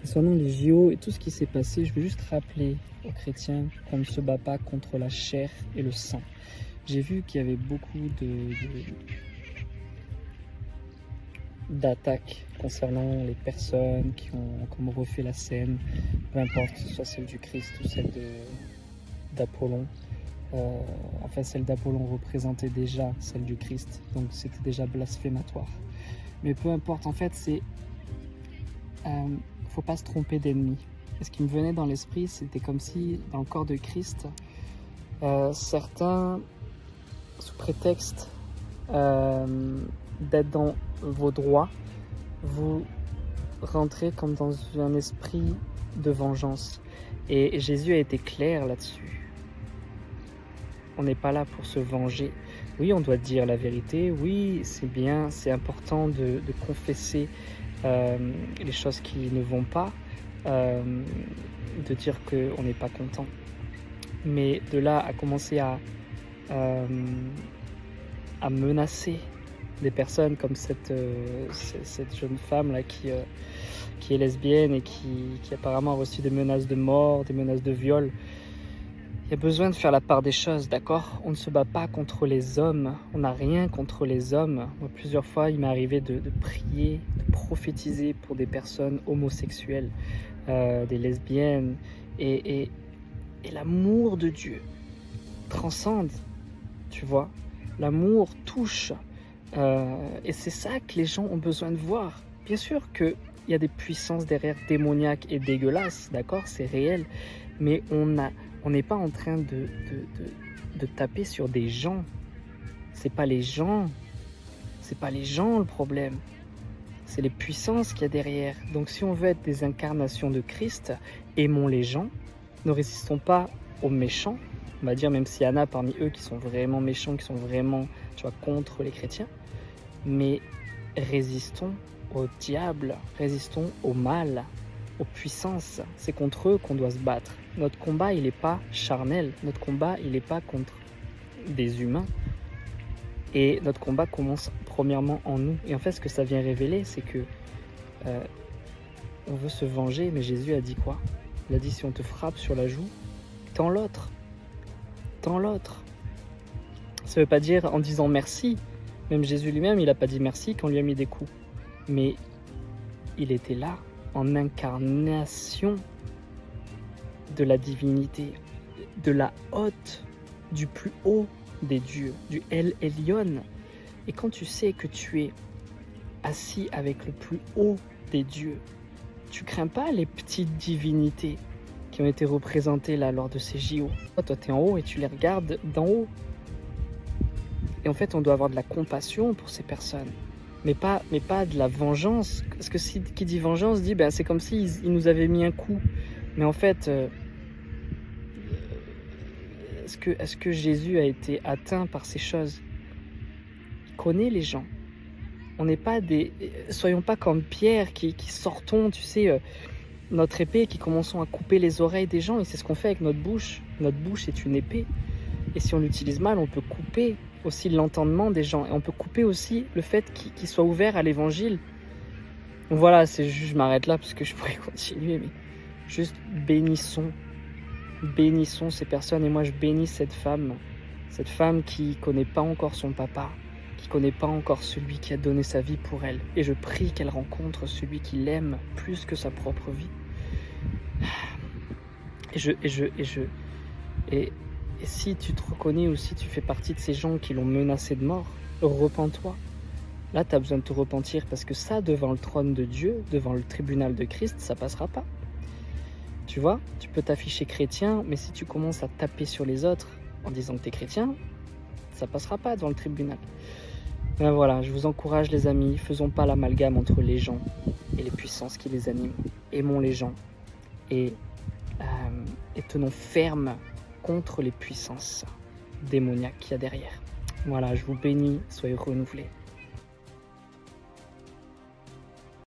Concernant les JO et tout ce qui s'est passé, je veux juste rappeler aux chrétiens qu'on ne se bat pas contre la chair et le sang. J'ai vu qu'il y avait beaucoup d'attaques concernant les personnes qui ont comme refait la scène, peu importe que ce soit celle du Christ ou celle d'Apollon. Enfin, celle d'Apollon représentait déjà celle du Christ, donc c'était déjà blasphématoire. Mais peu importe, en fait, faut pas se tromper d'ennemi. Et ce qui me venait dans l'esprit, c'était comme si dans le corps de Christ, certains, sous prétexte d'être dans vos droits, vous rentrez comme dans un esprit de vengeance. Et Jésus a été clair là-dessus. On n'est pas là pour se venger. Oui, on doit dire la vérité. Oui, c'est bien, c'est important de confesser les choses qui ne vont pas, de dire qu'on n'est pas content. Mais de là à commencer à menacer des personnes comme cette jeune femme là qui est lesbienne et qui apparemment a reçu des menaces de mort, des menaces de viol. Il y a besoin de faire la part des choses, d'accord? On ne se bat pas contre les hommes, on n'a rien contre les hommes. Moi, plusieurs fois, il m'est arrivé de prier, de prophétiser pour des personnes homosexuelles, des lesbiennes, et l'amour de Dieu transcende, tu vois? L'amour touche, et c'est ça que les gens ont besoin de voir. Bien sûr qu'il y a des puissances derrière démoniaques et dégueulasses, d'accord? C'est réel, mais on n'est pas en train de taper sur des gens. C'est pas les gens le problème. C'est les puissances qu'il y a derrière. Donc si on veut être des incarnations de Christ, aimons les gens, ne résistons pas aux méchants. On va dire, même s'il y en a parmi eux qui sont vraiment méchants, qui sont vraiment, tu vois, contre les chrétiens. Mais résistons au diable, résistons au mal, aux puissances. C'est contre eux qu'on doit se battre. Notre combat, il n'est pas charnel. Notre combat, il n'est pas contre des humains. Et notre combat commence premièrement en nous. Et en fait, ce que ça vient révéler, c'est que on veut se venger, mais Jésus a dit quoi? Il a dit, si on te frappe sur la joue, tends l'autre. Tends l'autre. Ça ne veut pas dire en disant merci. Même Jésus lui-même, il n'a pas dit merci quand on lui a mis des coups. Mais il était là, en incarnation de la divinité, de la haute, du plus haut des dieux, du El Elyon. Et quand tu sais que tu es assis avec le plus haut des dieux, tu crains pas les petites divinités qui ont été représentées là lors de ces JO. Toi, tu es en haut et tu les regardes d'en haut. Et en fait, on doit avoir de la compassion pour ces personnes. Mais pas de la vengeance. Parce que qui dit vengeance dit, c'est comme s'ils nous avaient mis un coup. Mais en fait, est-ce que Jésus a été atteint par ces choses? Il connaît les gens. On n'est pas soyons pas comme Pierre qui sortons, tu sais, notre épée, qui commençons à couper les oreilles des gens. Et c'est ce qu'on fait avec notre bouche. Notre bouche est une épée. Et si on l'utilise mal, on peut couper aussi l'entendement des gens. Et on peut couper aussi le fait qu'ils soient ouverts à l'évangile. Donc voilà, c'est juste, je m'arrête là parce que je pourrais continuer. Mais juste bénissons ces personnes. Et moi, je bénis cette femme qui connaît pas encore son papa, qui connaît pas encore celui qui a donné sa vie pour elle. Et je prie qu'elle rencontre celui qui l'aime plus que sa propre vie. Et si tu te reconnais ou si tu fais partie de ces gens qui l'ont menacé de mort, repens-toi. Là, tu as besoin de te repentir parce que ça, devant le trône de Dieu, devant le tribunal de Christ, ça passera pas. Tu vois, tu peux t'afficher chrétien, mais si tu commences à taper sur les autres en disant que tu es chrétien, ça passera pas devant le tribunal. Ben voilà, je vous encourage les amis, faisons pas l'amalgame entre les gens et les puissances qui les animent. Aimons les gens et tenons ferme contre les puissances démoniaques qu'il y a derrière. Voilà, je vous bénis, soyez renouvelés.